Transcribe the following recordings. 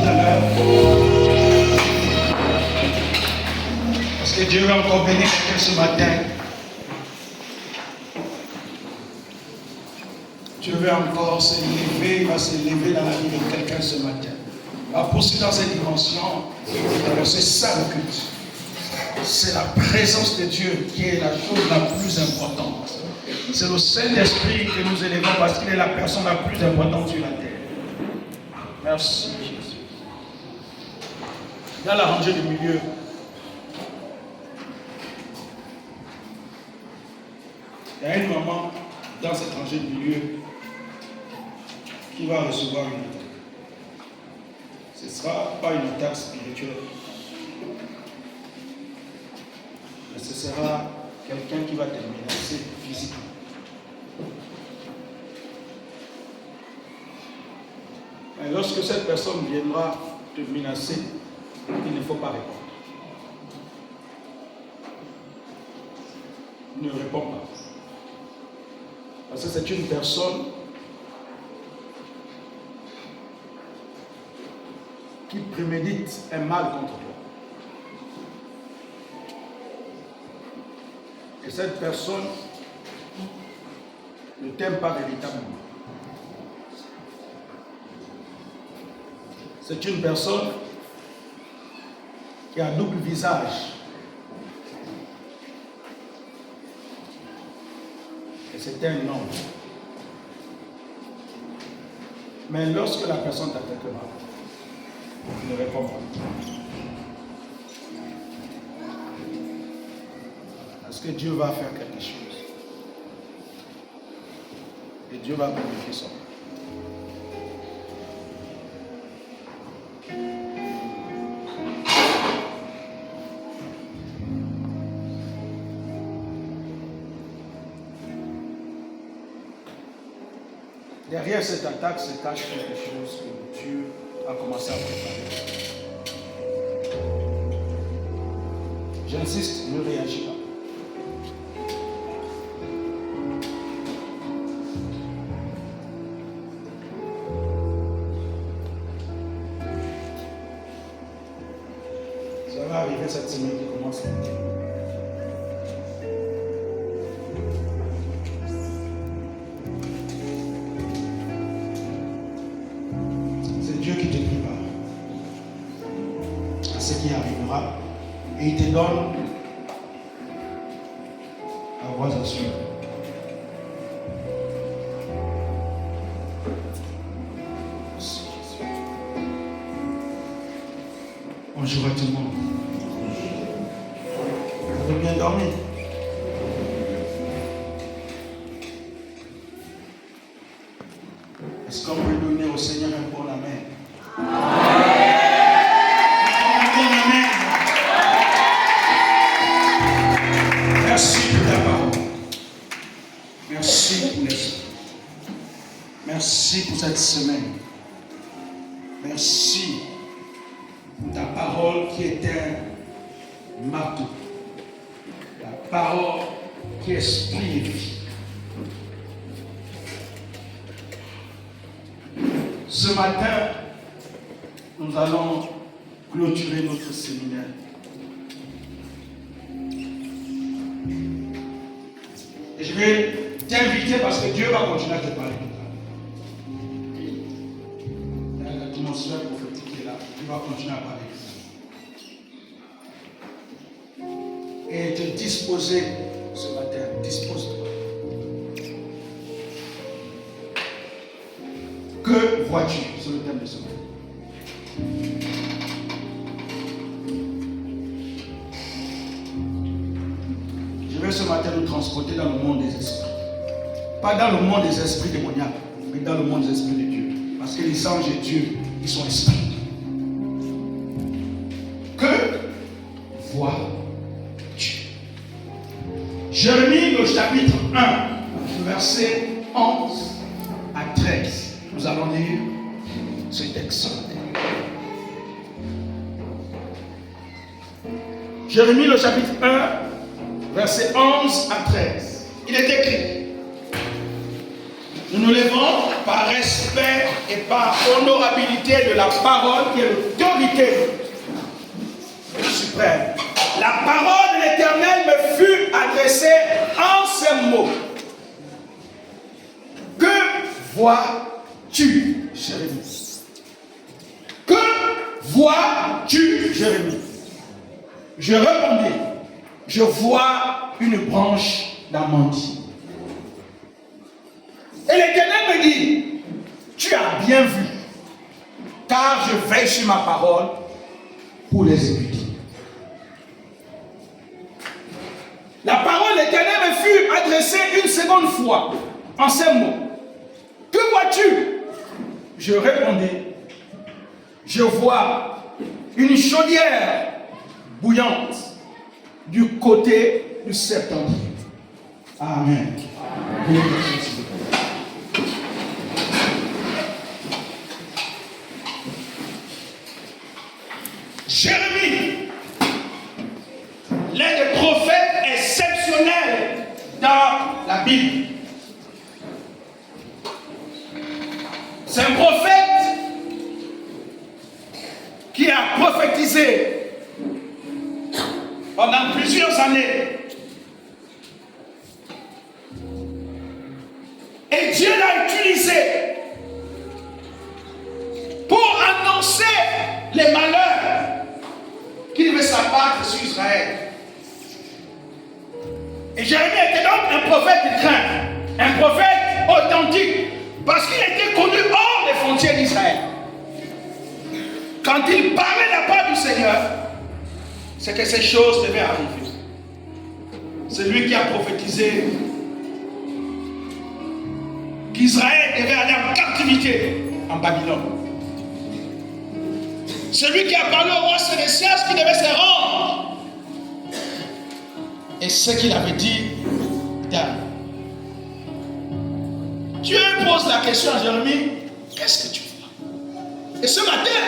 à l'heure. Parce que Dieu va encore bénir quelqu'un ce matin. Dieu veut encore se lever, il va se lever dans la vie de quelqu'un ce matin. Il va poursuivre dans cette dimension. C'est ça le culte. C'est la présence de Dieu qui est la chose la plus importante. C'est le Saint-Esprit que nous élevons parce qu'il est la personne la plus importante sur la terre. Merci Jésus. Dans la rangée du milieu, il y a une maman dans cette rangée du milieu qui va recevoir une attaque. Ce ne sera pas une attaque spirituelle, mais ce sera quelqu'un qui va te menacer physiquement. Et lorsque cette personne viendra te menacer, il ne faut pas répondre. Ne réponds pas. Parce que c'est une personne qui prémédite un mal contre toi. Et cette personne ne t'aime pas véritablement. C'est une personne qui a un double visage. Et c'est un homme. Mais lorsque la personne t'attaque mal, ne réponds pas. Parce que Dieu va faire quelque chose. Et Dieu va glorifier son nom. Derrière cette attaque se cache quelque chose que Dieu a commencé à préparer. J'insiste, ne réagis pas. Ça va arriver cette semaine qui commence maintenant. Qui arrivera et il te donne la voie à suivre. Bonjour à tout le monde. Vous avez bien dormi? Est-ce qu'on peut donner au Seigneur un bon amen? Merci pour ta parole. Merci pour l'esprit. Merci pour cette semaine. Merci pour ta parole qui est un marteau. La parole qui est esprit et vie. Ce matin, nous allons clôturer notre séminaire. Et je vais t'inviter parce que Dieu va continuer à te parler tout à l'heure. Il y a l'atmosphère prophétique qui est là. Dieu va continuer à parler tout à l'heure. Et te disposer ce matin. Dispose-toi. Que vois-tu? C'est le thème de ce matin. Je vais ce matin nous transporter dans le monde des esprits. Pas dans le monde des esprits démoniaques, mais dans le monde des esprits de Dieu. Parce que les anges de Dieu, ils sont esprits. Que vois-tu? Jérémie, le chapitre 1, verset 11 à 13. Nous allons lire ce texte. Jérémie, le chapitre 1, verset 11 à 13. Il est écrit: nous nous lèverons par respect et par honorabilité de la parole qui est l'autorité suprême. La parole de l'Éternel me fut adressée en ces mots. Que vois-tu, Jérémie? Que vois-tu, Jérémie? Je répondis, je vois une branche d'amandier. Et l'Éternel me dit, tu as bien vu, car je veille sur ma parole pour l'exécuter. La parole de l'Éternel me fut adressée une seconde fois, en ces mots. Que vois-tu? Je répondis, je vois une chaudière bouillante du côté du septentrion. Amen. Jérémie, l'un des prophètes exceptionnels dans la Bible. C'est un prophète qui a prophétisé pendant plusieurs années. Et Dieu l'a utilisé pour annoncer les malheurs qui devaient s'abattre sur Israël. Et Jérémie était donc un prophète de crainte, un prophète authentique, parce qu'il était connu hors des frontières d'Israël. Quand il parlait de la part du Seigneur, c'est que ces choses devaient arriver. C'est lui qui a prophétisé qu'Israël devait aller en captivité en Babylone. Celui qui a parlé au roi Sédécias qui devait se rendre. Et ce qu'il avait dit, Dan. Dieu pose la question à Jérémie, qu'est-ce que tu vois? Et ce matin,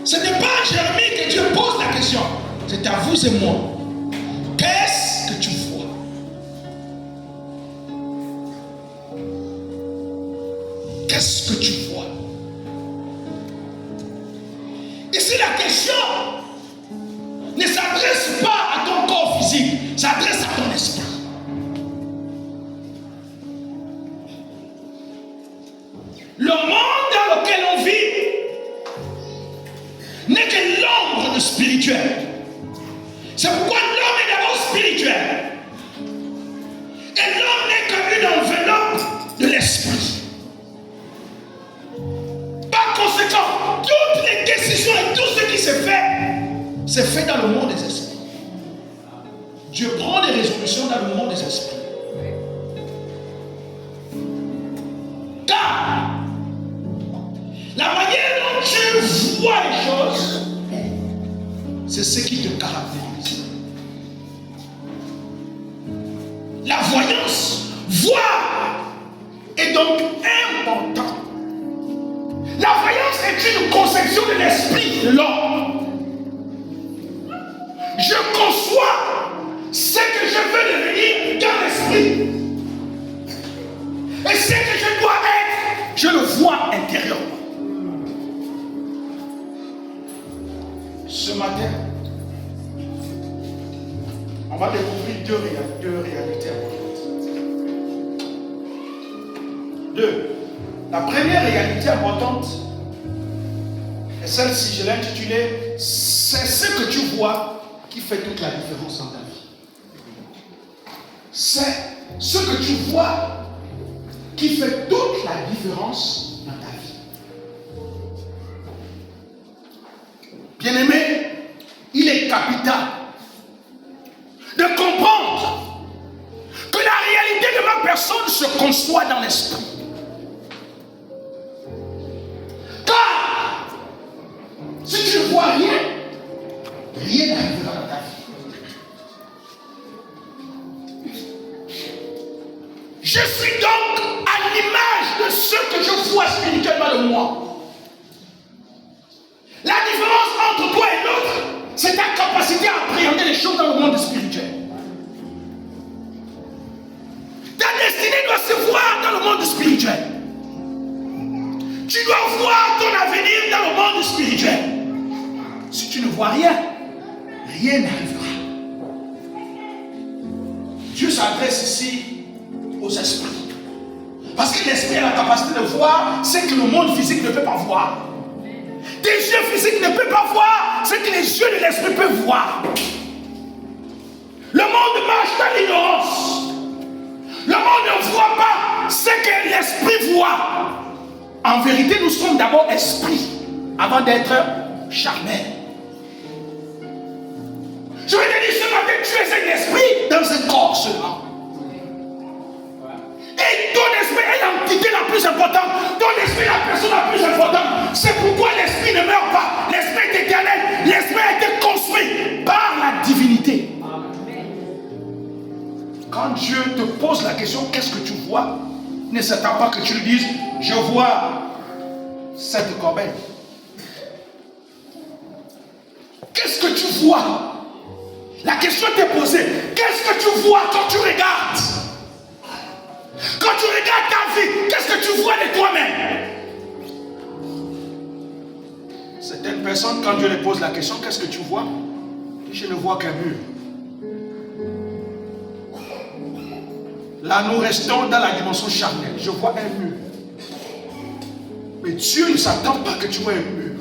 ce n'est pas à Jérémie que Dieu pose la question, c'est à vous et moi. Qu'est-ce que tu vois? Qu'est-ce que tu vois? Et si la question ne s'adresse pas à ton corps physique, s'adresse à ton esprit. Le monde dans lequel on vit n'est que l'ombre du spirituel. C'est pourquoi l'homme est d'abord spirituel. Et l'homme n'est qu'une enveloppe de l'esprit. Par conséquent, toutes les décisions et tout ce qui se fait, c'est fait dans le monde des esprits. Dieu prend des résolutions dans le monde des esprits. Car la manière dont tu vois les choses, c'est ce qui te caractérise. La voyance, voir, est donc importante. La voyance est une conception de l'esprit de l'homme. Je conçois ce que je veux devenir dans l'esprit. Et ce que je dois être, je le vois intérieurement. Ce matin, on va découvrir deux réalités importantes. Deux. La première réalité importante est celle-ci, je l'ai intitulée, c'est ce que tu vois qui fait toute la différence dans ta vie. C'est ce que tu vois qui fait toute la différence dans ta vie. Bien-aimé, il est capital de comprendre que la réalité de ma personne se conçoit dans l'esprit. Car si tu ne vois rien, rien n'arrivera dans ta vie. Je suis donc à l'image de ce que je vois spirituellement de moi. La différence entre toi et l'autre, c'est ta capacité à appréhender les choses dans le monde spirituel. Ta destinée doit se voir dans le monde spirituel. vois rien, rien n'arrivera. Dieu s'adresse ici aux esprits. Parce que l'esprit a la capacité de voir ce que le monde physique ne peut pas voir. Tes yeux physiques ne peuvent pas voir ce que les yeux de l'esprit peuvent voir. Le monde marche dans l'ignorance. Le monde ne voit pas ce que l'esprit voit. En vérité, nous sommes d'abord esprits avant d'être charnels. Je vais te dire ce matin, tu es un esprit dans un corps seulement. Et ton esprit est l'entité la plus importante. Ton esprit est la personne la plus importante. C'est pourquoi l'esprit ne meurt pas. L'esprit est éternel. L'esprit a été construit par la divinité. Quand Dieu te pose la question, qu'est-ce que tu vois? Ne s'attend pas que tu lui dises, je vois cette corbeille. Qu'est-ce que tu vois? La question t'est posée. Qu'est-ce que tu vois quand tu regardes? Quand tu regardes ta vie, qu'est-ce que tu vois de toi-même? Certaines personnes, quand Dieu les pose la question, qu'est-ce que tu vois? Je ne vois qu'un mur. Là, nous restons dans la dimension charnelle. Je vois un mur. Mais Dieu ne s'attend pas que tu vois un mur.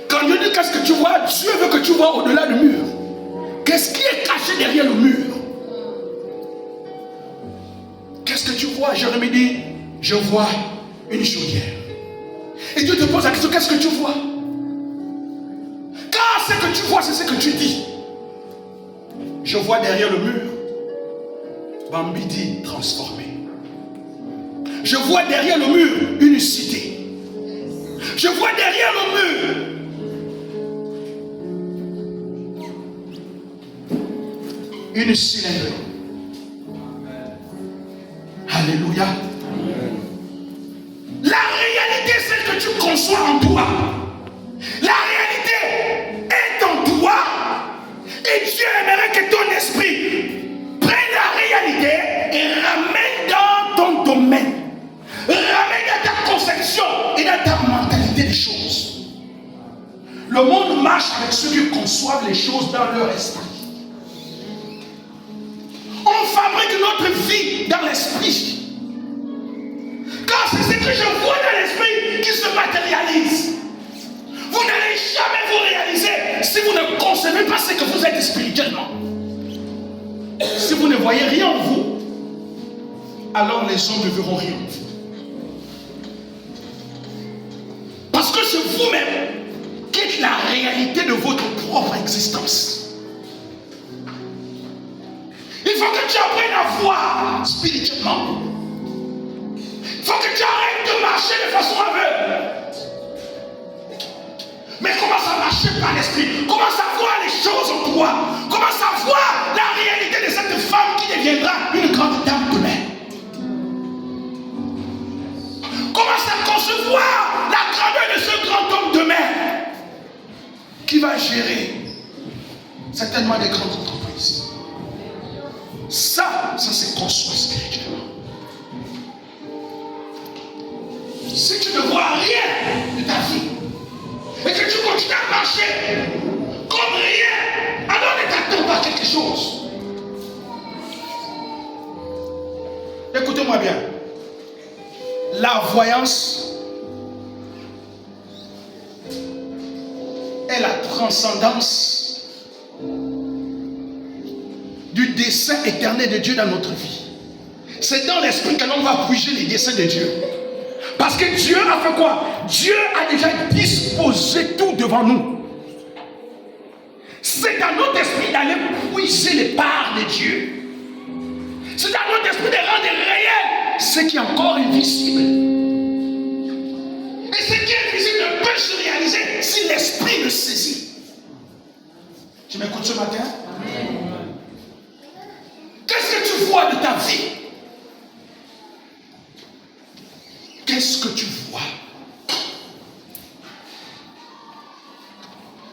Quand Dieu dit qu'est-ce que tu vois, Dieu veut que tu vois au-delà du mur. Qu'est-ce qui est caché derrière le mur? Qu'est-ce que tu vois? Jérémie dit, je vois une chaudière. Et Dieu te pose la question, qu'est-ce que tu vois? Car ce que tu vois, c'est ce que tu dis. Je vois derrière le mur Bambidi transformé. Je vois derrière le mur une cité. Je vois derrière le mur une cylindrée. Alléluia. La réalité, c'est que tu conçois en toi. La réalité est en toi. Et Dieu aimerait que ton esprit prenne la réalité et ramène dans ton domaine. Ramène dans ta conception et dans ta mentalité des choses. Le monde marche avec ceux qui conçoivent les choses dans leur esprit. On fabrique notre vie dans l'esprit. Car c'est ce que je vois dans l'esprit qui se matérialise. Vous n'allez jamais vous réaliser si vous ne concevez pas ce que vous êtes spirituellement. Si vous ne voyez rien en vous, alors les hommes ne verront rien en vous. Parce que c'est vous-même qui êtes la réalité de votre propre existence. Il faut que tu apprennes à voir spirituellement. Il faut que tu arrêtes de marcher de façon aveugle. Mais commence à marcher par l'esprit. Commence à voir les choses en toi. Commence à voir la réalité de cette femme qui deviendra une grande dame demain. Commence à concevoir la grandeur de ce grand homme demain qui va gérer certainement des grandes entreprises. Ça se construit spirituellement. Si tu ne vois rien de ta vie et que tu continues à marcher comme rien, alors ne t'attends pas à quelque chose. Écoutez-moi bien. La voyance est la transcendance du dessein éternel de Dieu dans notre vie. C'est dans l'esprit que l'on va puiser les desseins de Dieu. Parce que Dieu a fait quoi? Dieu a déjà disposé tout devant nous. C'est dans notre esprit d'aller puiser les parts de Dieu. C'est dans notre esprit de rendre réel ce qui est encore invisible. Et ce qui est invisible ne peut se réaliser si l'esprit le saisit. Tu m'écoutes ce matin? Qu'est-ce que tu vois de ta vie? Qu'est-ce que tu vois?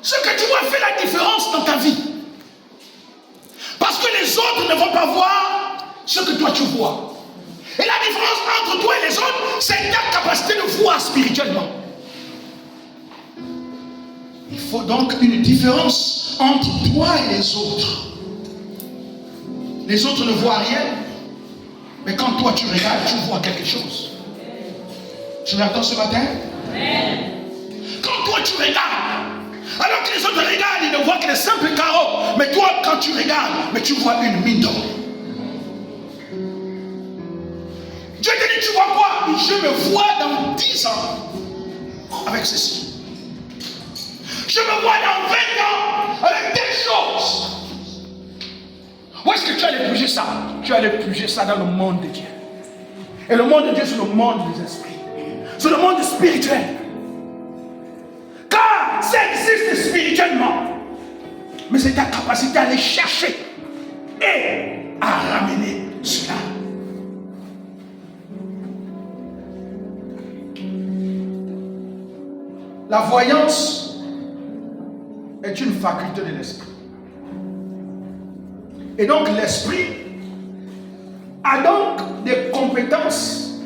Ce que tu vois fait la différence dans ta vie. Parce que les autres ne vont pas voir ce que toi tu vois. Et la différence entre toi et les autres, c'est ta capacité de voir spirituellement. Il faut donc une différence entre toi et les autres. Les autres ne voient rien, mais quand toi tu regardes, tu vois quelque chose. Tu m'entends ce matin? Quand toi tu regardes, alors que les autres regardent, ils ne voient que les simples carreaux. Mais toi, quand tu regardes, mais tu vois une mine d'or. Dieu te dit, tu vois quoi? Je me vois dans 10 ans avec ceci. Je me vois dans 20 ans avec telle chose. Où est-ce que tu allais puiser ça? Tu allais puiser ça dans le monde de Dieu. Et le monde de Dieu, c'est le monde des esprits. C'est le monde spirituel. Car ça existe spirituellement. Mais c'est ta capacité à aller chercher et à ramener cela. La voyance est une faculté de l'esprit. Et donc l'esprit a donc des compétences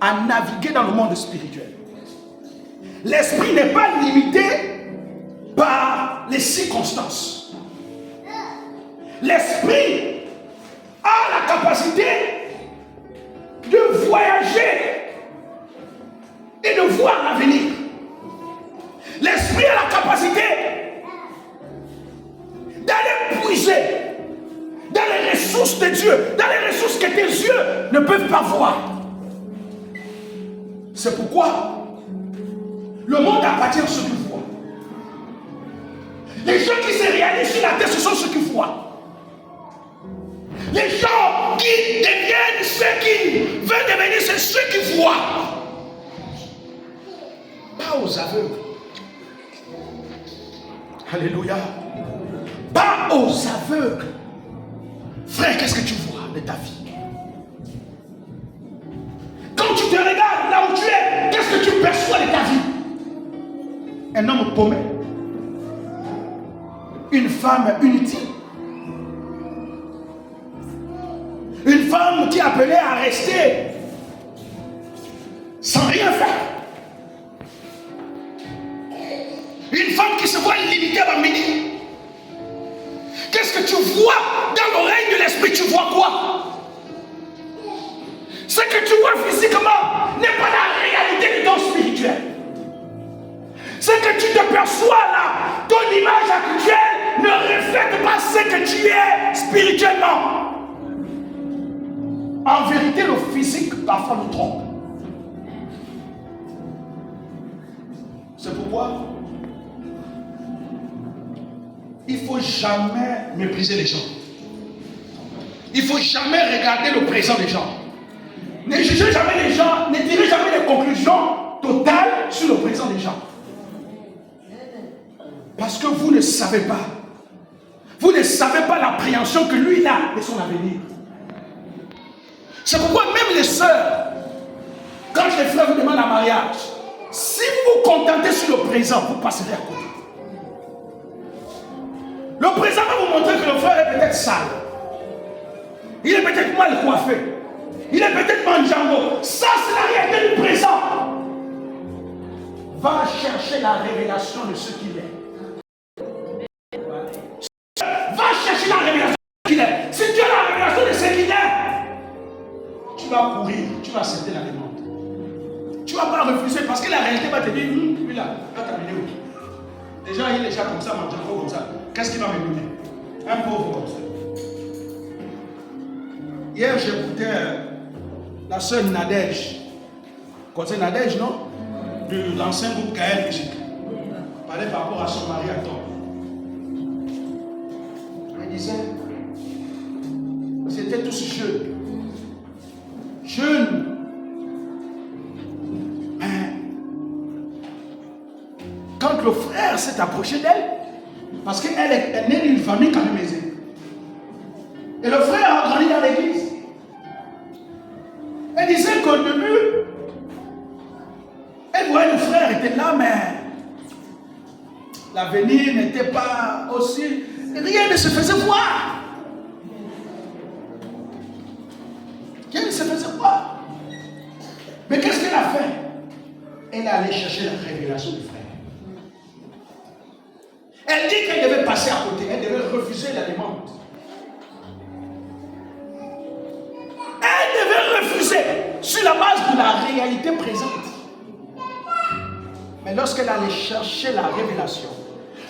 à naviguer dans le monde spirituel. L'esprit n'est pas limité par les circonstances. L'esprit a la capacité de voyager et de voir l'avenir. L'esprit a la capacité d'aller puiser dans les ressources de Dieu, dans les ressources que tes yeux ne peuvent pas voir. C'est pourquoi le monde appartient à ceux qui voient. Les gens qui se réalisent sur la terre, ce sont ceux qui voient. Les gens qui deviennent ceux qui veulent devenir, c'est ceux qui voient. Pas aux aveugles. Alléluia. Pas aux aveugles. Frère, qu'est-ce que tu vois de ta vie? Quand tu te regardes là où tu es, qu'est-ce que tu perçois de ta vie? Un homme paumé, une femme inutile, une femme qui est appelée à rester sans rien faire, une femme qui se voit limitée à midi. Qu'est-ce que tu vois dans l'oreille de l'esprit? Tu vois quoi? Ce que tu vois physiquement n'est pas la réalité de ton spirituel. Ce que tu te perçois là, ton image actuelle ne reflète pas ce que tu es spirituellement. En vérité, le physique parfois nous trompe. C'est pourquoi il ne faut jamais mépriser les gens. Il ne faut jamais regarder le présent des gens. Ne jugez jamais les gens, ne tirez jamais des conclusions totales sur le présent des gens. Parce que vous ne savez pas. Vous ne savez pas l'appréhension que lui a de son avenir. C'est pourquoi même les sœurs, quand les frères vous demandent un mariage, si vous vous contentez sur le présent, vous passerez à côté. Le présent va vous montrer que le frère est peut-être sale. Il est peut-être mal coiffé. Il est peut-être manjango. Ça, c'est la réalité du présent. Va chercher la révélation de ce qu'il est. Va chercher la révélation de ce qu'il est. Si tu as la révélation de ce qu'il est, tu vas courir, tu vas accepter la demande. Tu ne vas pas refuser parce que la réalité va te dire, lui là, va t'amener où? Déjà, il est déjà comme ça, manjango comme ça. Qu'est-ce qu'il va me donner? Un pauvre comme ça. Hier, j'écoutais la sœur Nadège. Conseil Nadège, non? De l'ancien groupe KL Musique. Parlait par rapport à son mari à tort. Elle disait, c'était tous jeunes. Jeunes. Quand le frère s'est approché d'elle, parce qu'elle est née d'une famille quand même aisée. Et le frère a grandi dans l'église. Elle disait qu'au début, elle voyait le frère était là, mais l'avenir n'était pas aussi... Rien ne se faisait voir. Rien ne se faisait voir. Mais qu'est-ce qu'elle a fait? Elle est allée chercher la révélation du frère. Elle dit qu'elle devait passer à côté, elle devait refuser la demande. Elle devait refuser sur la base de la réalité présente. Mais lorsqu'elle allait chercher la révélation,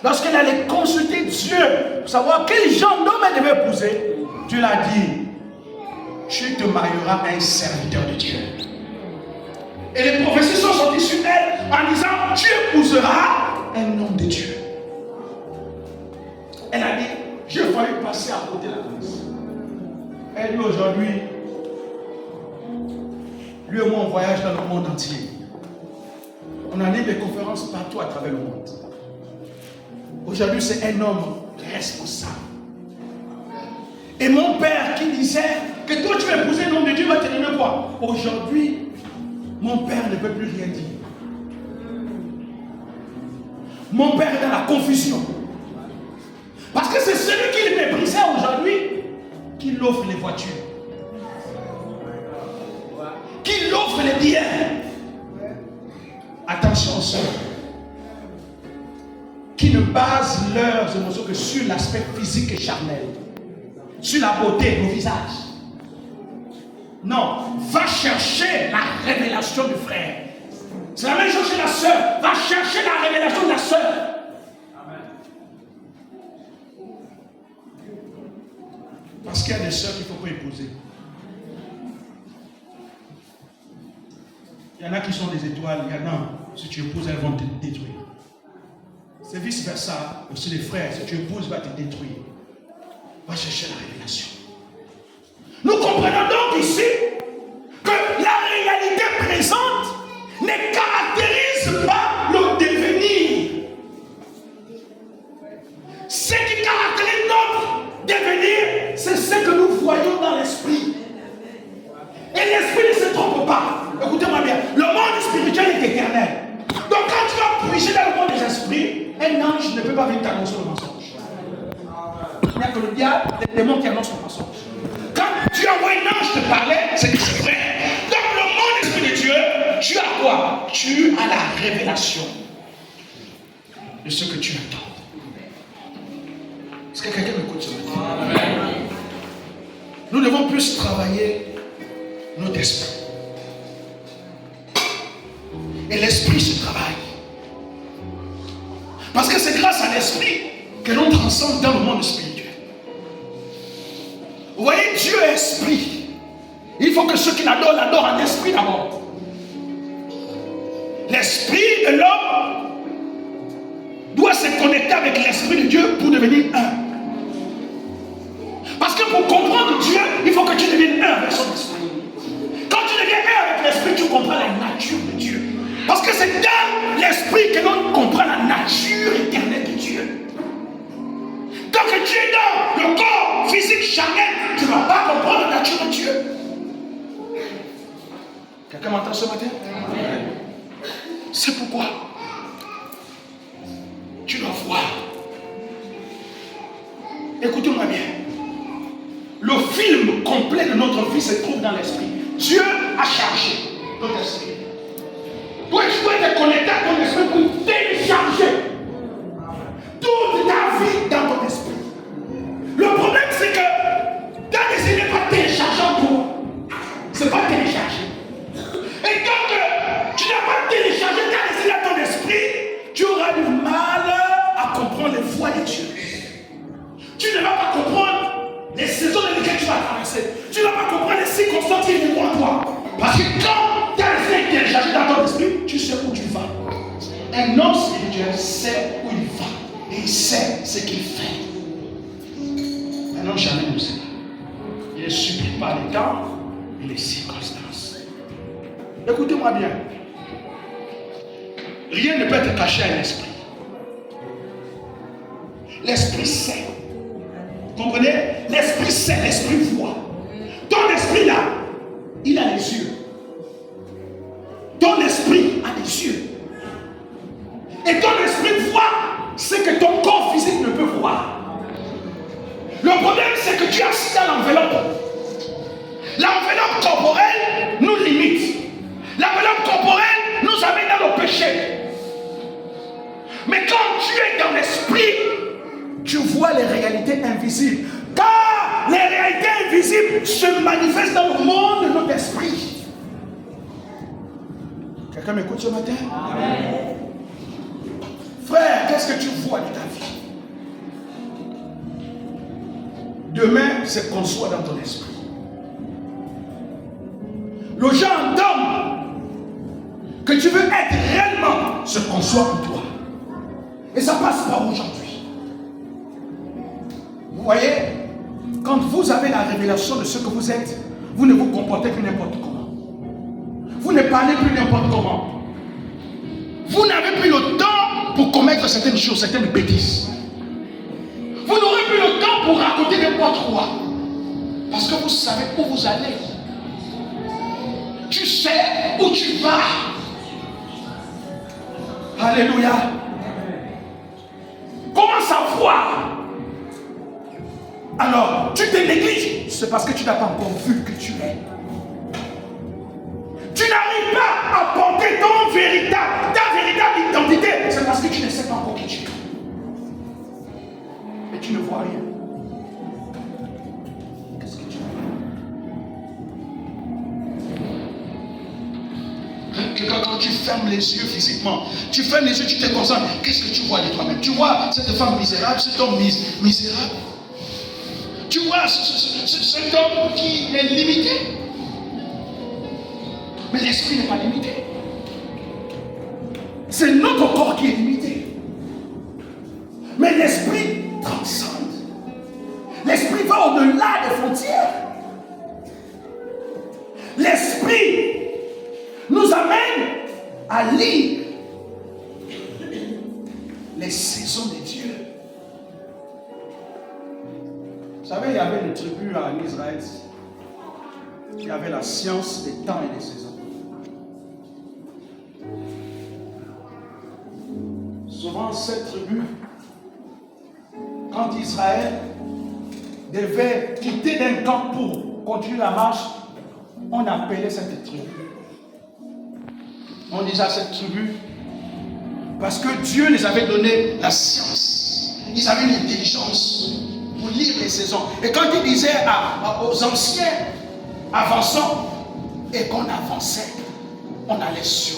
lorsqu'elle allait consulter Dieu pour savoir quel genre d'homme elle devait épouser, Dieu l'a dit, tu te marieras à un serviteur de Dieu. Et les prophéties sont sorties sur elle en disant, tu épouseras un homme de Dieu. Elle a dit, j'ai failli passer à côté de la grâce. Elle dit aujourd'hui, lui et moi on voyage dans le monde entier. On anime des conférences partout à travers le monde. Aujourd'hui c'est un homme responsable. Et mon père qui disait que toi tu vas épouser un homme de Dieu, va te donner quoi? Aujourd'hui, mon père ne peut plus rien dire. Mon père est dans la confusion. Parce que c'est celui qui le méprisait aujourd'hui qui l'offre les voitures, qui l'offre les biens. Attention, sœurs, qui ne basent leurs émotions que sur l'aspect physique et charnel, sur la beauté, le visage. Non, va chercher la révélation du frère. C'est la même chose chez la sœur. Va chercher la révélation de la sœur. Parce qu'il y a des sœurs qu'il ne faut pas épouser. Il y en a qui sont des étoiles, il y en a, si tu épouses, elles vont te détruire. C'est vice versa, aussi les frères, si tu épouses, va te détruire. Va chercher la révélation. Nous comprenons donc ici que la réalité présente ne caractérise pas le devenir. Ce qui caractérise notre devenir, c'est ce que nous voyons dans l'esprit. Et l'esprit ne se trompe pas. Écoutez-moi bien, le monde spirituel est éternel. Donc quand tu vas puiser dans le monde des esprits, un ange ne peut pas venir t'annoncer le mensonge. Il n'y a que le diable, les démons qui annoncent le mensonge. Quand tu envoies un ange te parler, c'est que c'est vrai. Dans le monde spirituel, tu as quoi? Tu as la révélation de ce que tu attends. Est-ce que quelqu'un m'écoute ce matin? Nous devons plus travailler notre esprit. Et l'esprit se travaille. Parce que c'est grâce à l'esprit que l'on transcende dans le monde spirituel. Vous voyez, Dieu est esprit. Il faut que ceux qui l'adorent, l'adorent en esprit d'abord. L'esprit de l'homme doit se connecter avec l'esprit de Dieu pour devenir un. Parce que pour comprendre Dieu, il faut que tu deviennes un avec son esprit. Quand tu deviens un avec l'esprit, tu comprends la nature de Dieu. Parce que c'est dans l'esprit que l'on comprend la nature éternelle de Dieu. Tant que tu es dans le corps physique charnel, tu ne vas pas comprendre la nature de Dieu. Quelqu'un m'entend ce matin? C'est pourquoi tu dois voir. Écoutez-moi bien. Le film complet de notre vie se trouve dans l'esprit. Dieu a chargé notre esprit. Toi, tu dois te connecter à ton esprit pour télécharger toute ta vie dans ton esprit. Le problème, c'est que ta destinée n'est pas téléchargée en toi. Ce n'est pas téléchargé. Et quand tu n'as pas téléchargé ta destinée dans ton esprit, tu auras du mal à comprendre les voies de Dieu. Tu ne vas pas comprendre les saisons dans lesquelles tu vas traverser. Tu ne vas pas comprendre les circonstances qui viendront à toi. Parce que quand tu as essayé de télécharger dans ton esprit, tu sais où tu vas. Un homme spirituel sait où il va. Et il sait ce qu'il fait. Un homme charnel ne sait pas. Il est surpris par les temps et les circonstances. Écoutez-moi bien. Rien ne peut être caché à l'esprit. L'esprit sait. Vous comprenez? L'esprit sait, l'esprit voit. Ton esprit là, il a les yeux. Ton esprit a des yeux. Et ton esprit voit ce que ton corps physique ne peut voir. Le problème, c'est que tu as assis dans l'enveloppe. L'enveloppe corporelle nous limite. L'enveloppe corporelle nous amène dans le péché. Mais quand tu es dans l'esprit, tu vois les réalités invisibles. Car les réalités invisibles se manifestent dans le monde de notre esprit. Quelqu'un m'écoute ce matin? Amen. Frère, qu'est-ce que tu vois de ta vie? Demain, c'est qu'on soit dans ton esprit. Le genre d'homme que tu veux être réellement se conçoit en toi. Et ça passe par aujourd'hui. Vous voyez, quand vous avez la révélation de ce que vous êtes, vous ne vous comportez plus n'importe comment. Vous ne parlez plus n'importe comment. Vous n'avez plus le temps pour commettre certaines choses, certaines bêtises. Vous n'aurez plus le temps pour raconter n'importe quoi. Parce que vous savez où vous allez. Tu sais où tu vas. Alléluia. Comment savoir? Alors, tu te négliges. C'est parce que tu n'as pas encore vu que tu es. Tu n'arrives pas à porter ta véritable identité. C'est parce que tu ne sais pas encore qui tu es. Et tu ne vois rien. Qu'est-ce que tu vois? Quand tu fermes les yeux physiquement, tu fermes les yeux, tu te concentres. Qu'est-ce que tu vois de toi-même? Tu vois cette femme misérable, cet homme misérable. Tu vois cet homme qui est limité. Mais l'esprit n'est pas limité. C'est notre corps qui est limité. Mais l'esprit transcende. L'esprit va au-delà des frontières. L'esprit nous amène à lire les saisons de Dieu. Vous savez, il y avait des tribus en Israël qui avaient la science des temps et des saisons. Souvent, cette tribu, quand Israël devait quitter d'un camp pour continuer la marche, on appelait cette tribu. On disait à cette tribu, parce que Dieu les avait donné la science, ils avaient une intelligence pour lire les saisons. Et quand il disait aux anciens, avançons, et qu'on avançait, on allait sur.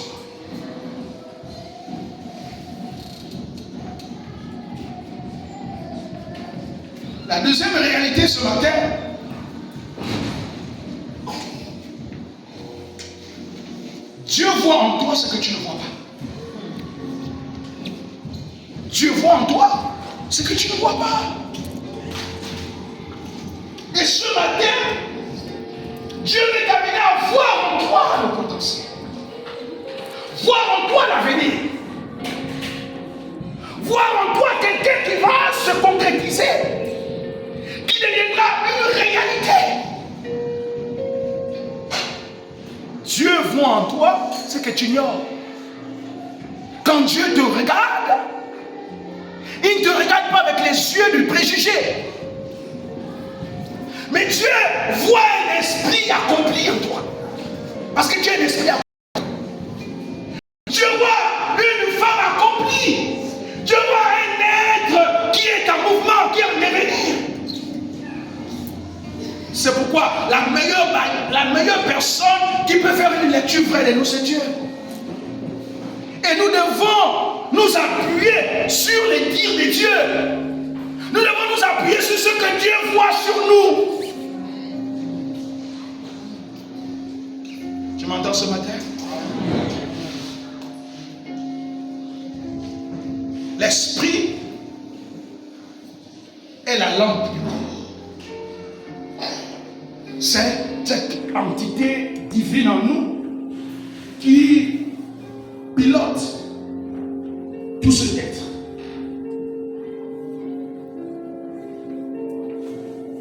La deuxième réalité ce matin, Dieu voit en toi ce que tu ne vois pas. Dieu voit en toi ce que tu ne vois pas. Et ce matin, Dieu veut t'amener à voir en toi le potentiel. Voir en toi l'avenir. Voir en toi quelqu'un qui va se concrétiser. Qui deviendra une réalité. Dieu voit en toi ce que tu ignores. Quand Dieu te regarde, il ne te regarde pas avec les yeux du préjugé. Mais Dieu voit un esprit accompli en toi. Parce que tu es un esprit accompli. Dieu voit une femme accomplie. Dieu voit un être qui est en mouvement, qui est en devenir. C'est pourquoi la meilleure personne qui peut faire une lecture vraie de nous, c'est Dieu. Et nous devons nous appuyer sur les dires de Dieu. Nous devons nous appuyer sur ce que Dieu voit sur nous. Tu m'entends ce matin? L'esprit est la lampe du corps. C'est cette entité divine en nous qui pilote tout ce être.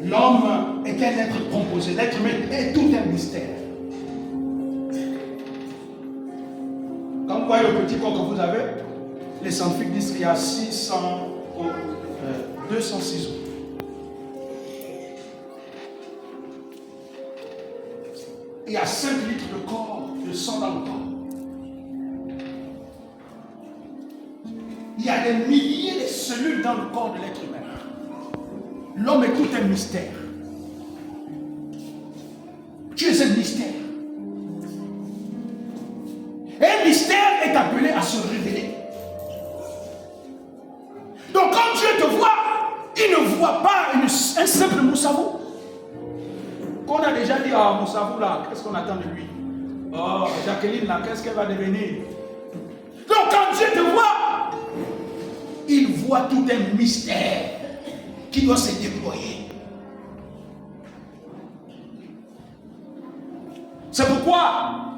L'homme est un être composé. L'être humain est tout un mystère. Quand vous voyez le petit corps que vous avez, les scientifiques disent qu'il y a 206 os. Il y a 5 litres de corps, de sang dans le corps. Il y a des milliers de cellules dans le corps de l'être humain. l'homme est tout un mystère. Tu es un mystère. Un mystère est appelé à se révéler. Donc quand Dieu te voit, il ne voit pas un simple Moussavou. Qu'on a déjà dit, ah Moussavou là, qu'est-ce qu'on attend de lui? Oh, Jacqueline là, qu'est-ce qu'elle va devenir? Donc quand Dieu te voit, il voit tout un mystère qui doit se déployer. C'est pourquoi,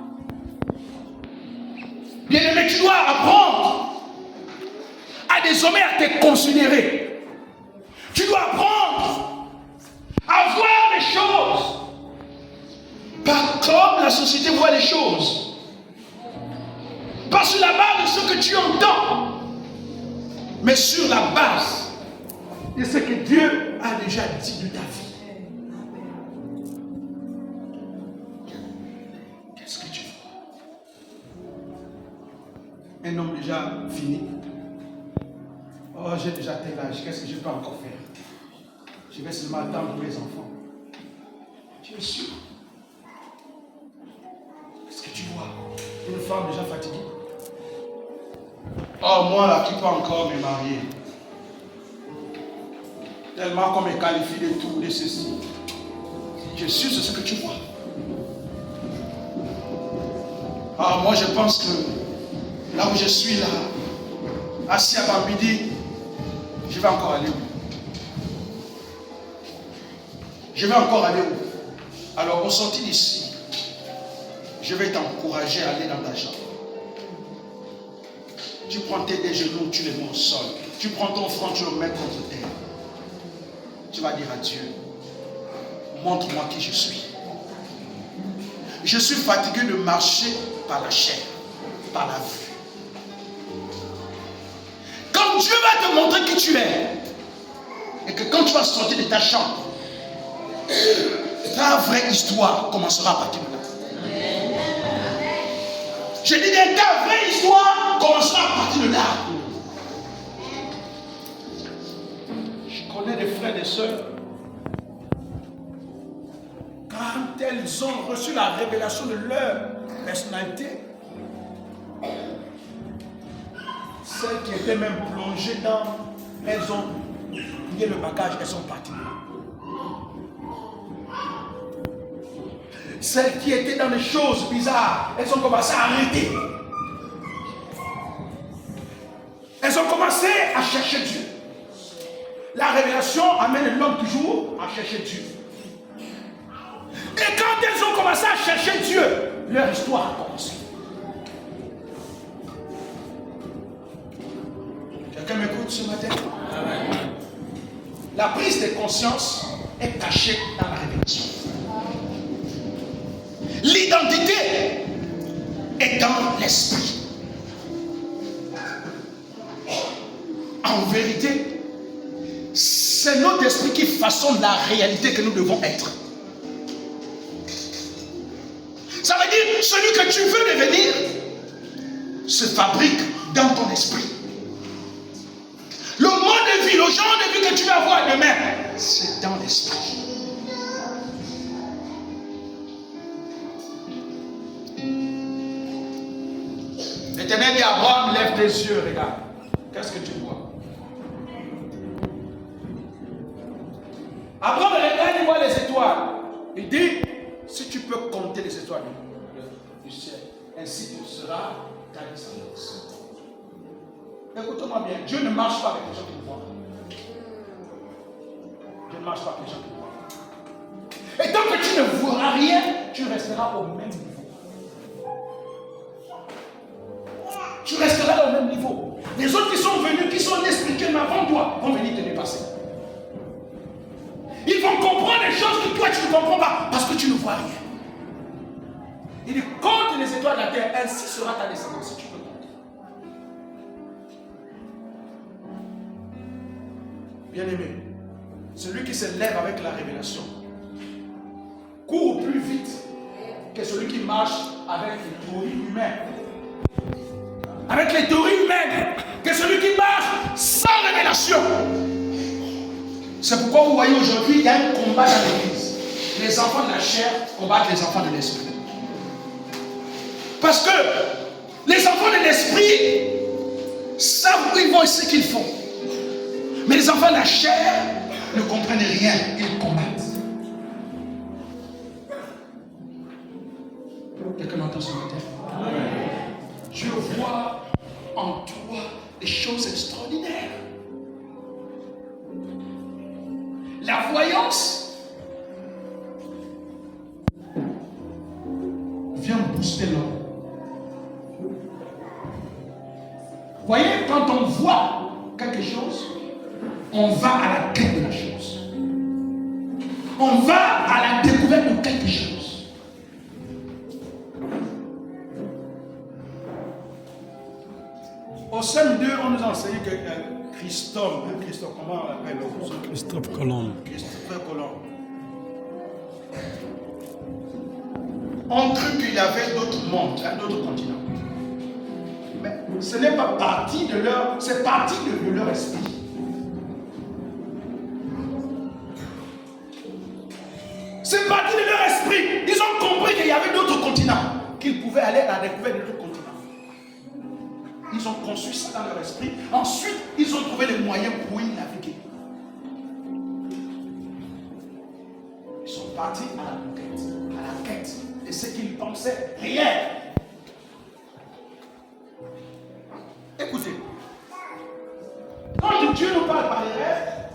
bien-aimé, tu dois apprendre à désormais à te considérer. Tu dois apprendre à voir les choses pas comme la société voit les choses. Pas sur la base de ce que tu entends, mais sur la base de ce que Dieu a déjà dit de ta vie. Qu'est-ce que tu vois? Un homme déjà fini. Oh, j'ai déjà tel âge, qu'est-ce que je peux encore faire? Je vais seulement attendre pour les enfants. Tu es sûr? Qu'est-ce que tu vois? Une femme déjà fatiguée. Oh, moi là, qui peux encore me marier? Tellement qu'on me qualifie de tout, de ceci. Tu es sûr, c'est ce que tu vois? Ah, moi je pense que là où je suis là, assis à Bambidi, je vais encore aller où? Je vais encore aller où? Alors, au sortir d'ici, je vais t'encourager à aller dans ta chambre. Tu prends tes deux genoux, tu les mets au sol. Tu prends ton front, tu le mets contre terre. Tu vas dire à Dieu, montre-moi qui je suis. Je suis fatigué de marcher par la chair, par la vue. Quand Dieu va te montrer qui tu es, et que quand tu vas sortir de ta chambre, ta vraie histoire commencera à partir de là. Je dis que ta vraie histoire commencera à partir de là. Je connais des frères et des sœurs, quand elles ont reçu la révélation de leur personnalité, celles qui étaient même plongées dans, elles ont lié le bagage, elles sont parties. Celles qui étaient dans des choses bizarres, elles ont commencé à arrêter. Elles ont commencé à chercher Dieu. La révélation amène l'homme toujours à chercher Dieu. Et quand elles ont commencé à chercher Dieu, leur histoire a commencé. Quelqu'un m'écoute ce matin? Amen. La prise de conscience est cachée dans la révélation. L'identité est dans l'esprit. En vérité, c'est notre esprit qui façonne la réalité que nous devons être. Ça veut dire, celui que tu veux devenir se fabrique dans ton esprit. Le mode de vie, le genre de vie que tu vas avoir demain, c'est dans l'esprit. L'Éternel dit à Abraham, lève tes yeux, regarde. Qu'est-ce que tu vois? Abraham regarde, il voit les étoiles. Il dit, si tu peux compter les étoiles du ciel, ainsi tu seras ta descendance. Écoute-moi bien, Dieu ne marche pas avec les gens qui le voient. Dieu ne marche pas avec les gens qui le voient. Et tant que tu ne verras rien, tu resteras au même niveau. Tu resteras au même niveau. Les autres qui sont venus, qui sont spirituels avant toi, vont venir te dépasser. Ils vont comprendre des choses que toi tu ne comprends pas parce que tu ne vois rien. Il dit, compte les étoiles de la terre, ainsi sera ta descendance si tu peux compter. Bien-aimé, celui qui se lève avec la révélation court plus vite que celui qui marche avec les théories humaines. Avec les théories humaines, que celui qui marche sans révélation. C'est pourquoi vous voyez aujourd'hui, il y a un combat dans l'église. Les enfants de la chair combattent les enfants de l'esprit. Parce que les enfants de l'esprit savent où ils vont et ce qu'ils font. Mais les enfants de la chair ne comprennent rien, ils combattent. Quelqu'un m'entend ce matin? Je vois en toi des choses extraordinaires. La voyance vient booster l'homme. Voyez, quand on voit quelque chose, on va à la quête de la chose. On va à la découverte de quelque chose. Au CM2, on nous a enseigné que Christophe, comment on l'appelle? Christophe Colomb. Christophe Colomb. On crut qu'il y avait d'autres mondes, d'autres continents. Mais ce n'est pas partie de leur, c'est partie de leur esprit. C'est parti de leur esprit. Ils ont compris qu'il y avait d'autres continents, qu'ils pouvaient aller à la découverte d'autres continents. Ils ont conçu ça dans leur esprit. Ensuite, ils ont trouvé les moyens pour y naviguer. Ils sont partis à la quête de ce qu'ils pensaient réel. Écoutez, quand Dieu nous parle par les rêves,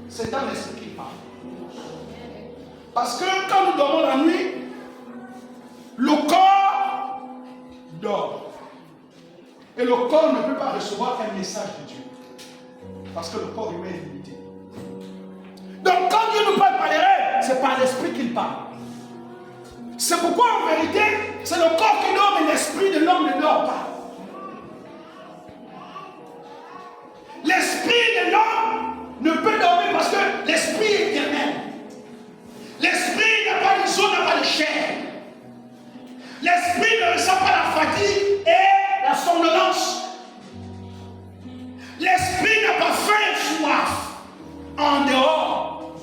c'est dans l'esprit qu'il parle. Parce que quand nous dormons la nuit, le corps dort. Et le corps ne peut pas recevoir un message de Dieu. Parce que le corps humain est limité. Donc quand Dieu nous parle par les rêves, c'est par l'esprit qu'il parle. C'est pourquoi en vérité, c'est le corps qui dort, mais l'esprit de l'homme ne dort pas. L'esprit de l'homme ne peut dormir parce que l'esprit est éternel. L'esprit n'a pas de zone, n'a pas de chair. L'esprit ne ressent pas la fatigue et la somnolence. L'esprit n'a pas faim et soif en dehors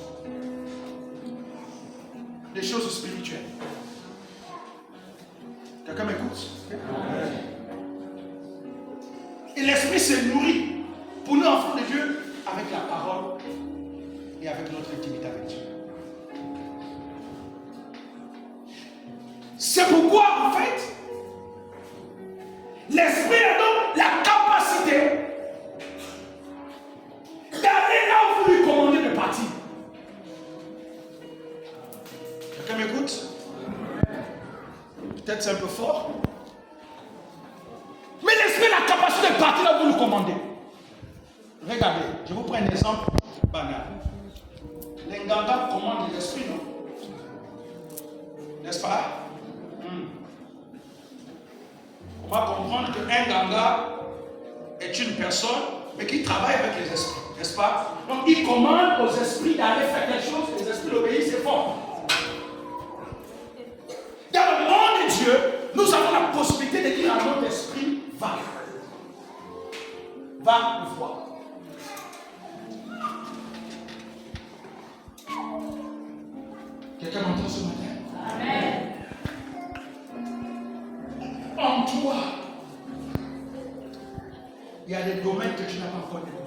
des choses spirituelles. Quelqu'un m'écoute? Et l'esprit se nourrit pour nous enfants de Dieu avec la parole et avec notre intimité avec Dieu. C'est pourquoi en fait l'esprit a donc la capacité d'aller là où vous lui commandez de partir. Quelqu'un m'écoute? Peut-être c'est un peu fort. Mais l'esprit a la capacité de partir là où vous lui commandez. Regardez, je vous prends un exemple banal. Les Nganga commandent les esprits, non? N'est-ce pas? On va comprendre qu'un Nganga est une personne, mais qui travaille avec les esprits, n'est-ce pas? Donc il commande aux esprits d'aller faire quelque chose, les esprits l'obéissent, c'est fort. Dans le monde de Dieu, nous avons la possibilité de dire à notre esprit, va. Va voir. Quelqu'un m'entend ce matin? Amen. En toi, il y a des domaines que tu n'as pas encore découverts.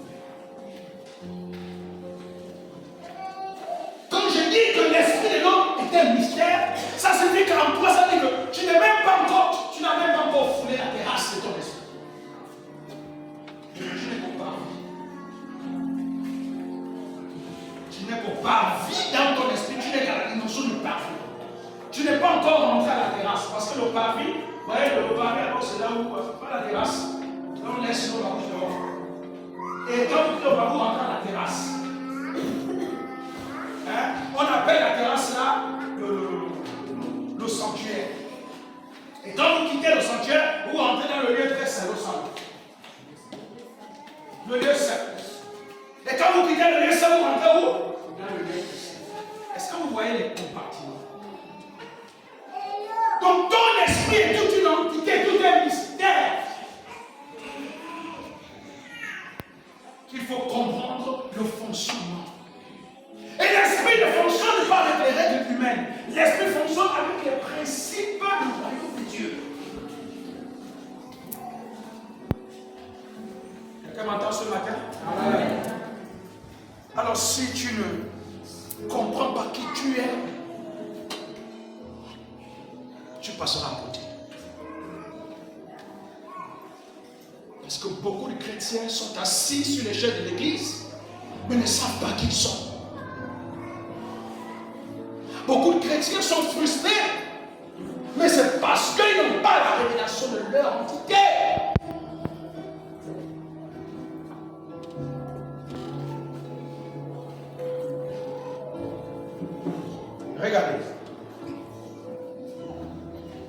Quand je dis que l'esprit de l'homme est un mystère, ça signifie qu'en toi, ça veut dire que tu n'as même pas encore foulé la terrasse de ton esprit. Tu n'es pas Tu n'es pas vie dans ton esprit, tu n'es qu'à la dimension du parvis. Tu n'es pas encore rentré à la terrasse, parce que le parvis, vous voyez, le parvis, alors c'est là où, pas la terrasse, là on laisse nos parvis dehors. Et quand le parvis rentre à la terrasse, hein, on appelle la terrasse là le sanctuaire. Et quand vous quittez le sanctuaire, vous rentrez dans le lieu très saint, le centre. Le lieu saint. Et quand vous quittez le lieu saint, vous rentrez où? Dans le lieu saint. Est-ce que vous voyez les compartiments? Donc ton esprit est toute une entité, tout un mystère qu'il faut comprendre le fonctionnement. pas avec les règles humaines. L'esprit fonctionne avec les principes du royaume de Dieu. Quelqu'un m'entend ce matin? Amen. Alors si tu ne comprends pas qui tu es, tu passeras à côté. Parce que beaucoup de chrétiens sont assis sur les chaises de l'église, mais ne savent pas qui ils sont. Beaucoup de chrétiens sont frustrés, mais c'est parce qu'ils n'ont pas la révélation de leur entité. Regardez.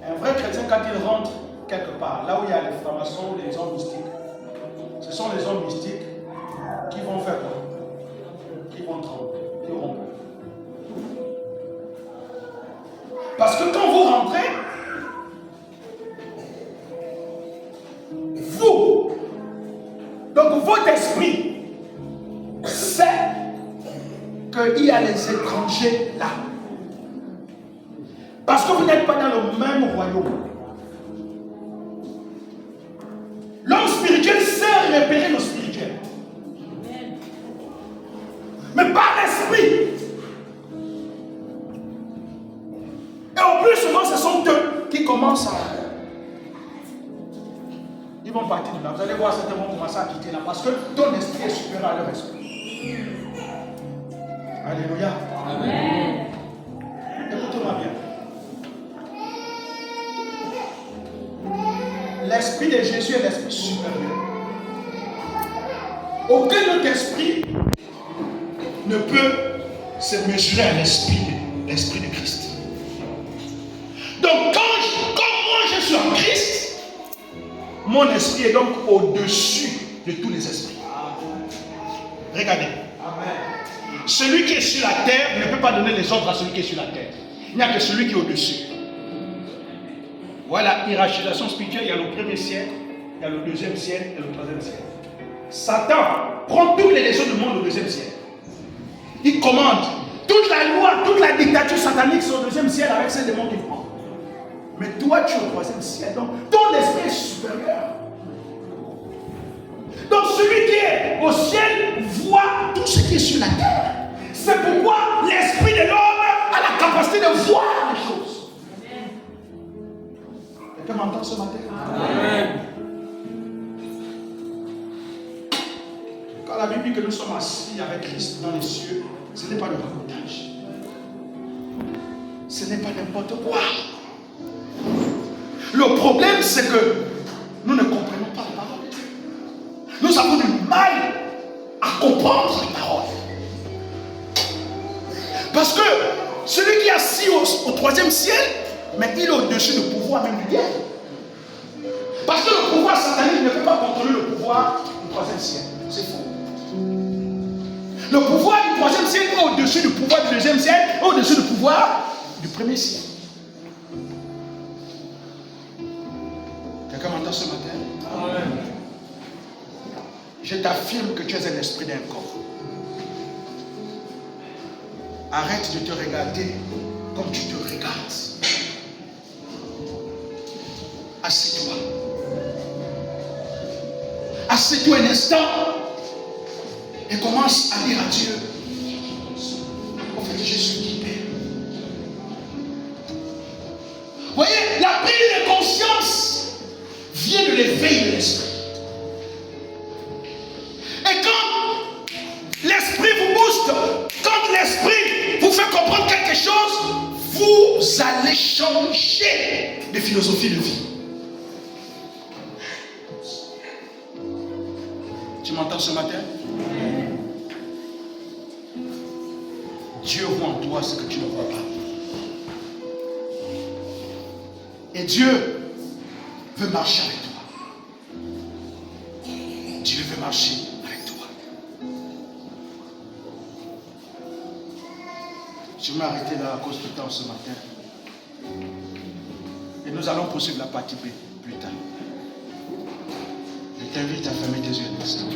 Un vrai chrétien, quand il rentre quelque part, là où il y a les francs-maçons, les hommes mystiques, ce sont les hommes mystiques qui vont faire quoi? Qui vont trembler, qui vont pleurer. Parce que quand vous rentrez, vous, donc votre esprit sait qu'il y a les étrangers là. Parce que vous n'êtes pas dans le même royaume. L'homme spirituel sait repérer le spirituel. Mais par l'esprit. Et au plus souvent, ce sont eux qui commencent à... Ils vont partir de là. Vous allez voir, certains vont commencer à quitter là. Parce que ton esprit est supérieur à leur esprit. Alléluia. Amen. Écoutez-moi bien. L'esprit de Jésus est l'esprit supérieur. Aucun autre esprit ne peut se mesurer à l'esprit de Christ. Donc, comme moi je suis en Christ, mon esprit est donc au-dessus de tous les esprits. Regardez. Amen. Celui qui est sur la terre ne peut pas donner les ordres à celui qui est sur la terre. Il n'y a que celui qui est au-dessus. Voilà, hiérarchisation spirituelle, il y a le premier ciel, il y a le deuxième ciel et le troisième ciel. Satan prend toutes les leçons du monde au deuxième ciel. Il commande. Toute la loi, toute la dictature satanique c'est au deuxième ciel avec celle des mondes qu'il prend. Mais toi, tu es au troisième ciel. Donc, ton esprit est supérieur. Donc, celui qui est au ciel voit tout ce qui est sur la terre. C'est pourquoi l'esprit de l'homme a la capacité de voir les choses. Quelqu'un m'entend ce matin? Amen. Quand la Bible dit que nous sommes assis avec Christ dans les cieux, ce n'est pas le racontage. Ce n'est pas n'importe quoi. Le problème, c'est que nous ne comprenons pas la parole de Dieu. Nous avons du mal à comprendre la parole. Parce que celui qui est assis au troisième ciel, mais il est au-dessus du pouvoir même du diable. Parce que le pouvoir satanique ne peut pas contrôler le pouvoir du troisième ciel. C'est faux. Le pouvoir du troisième ciel est au-dessus du pouvoir du deuxième ciel, au-dessus du pouvoir du premier ciel. Quelqu'un m'entend ce matin? Amen. Je t'affirme que tu es un esprit d'un corps. Arrête de te regarder comme tu te regardes. Assieds-toi. Assieds-toi un instant et commence à dire à Dieu, au fait, je suis qui Père. Voyez, la prise de conscience vient de l'éveil de l'esprit. Et quand l'esprit vous booste, quand l'esprit vous fait comprendre quelque chose, vous allez changer de philosophie de vie. Tu m'entends ce matin? Dieu voit en toi ce que tu ne vois pas. Et Dieu veut marcher avec toi. Dieu veut marcher avec toi. Je vais m'arrêter là à cause du temps ce matin. Et nous allons poursuivre la partie B plus tard. Je t'invite à fermer tes yeux un instant.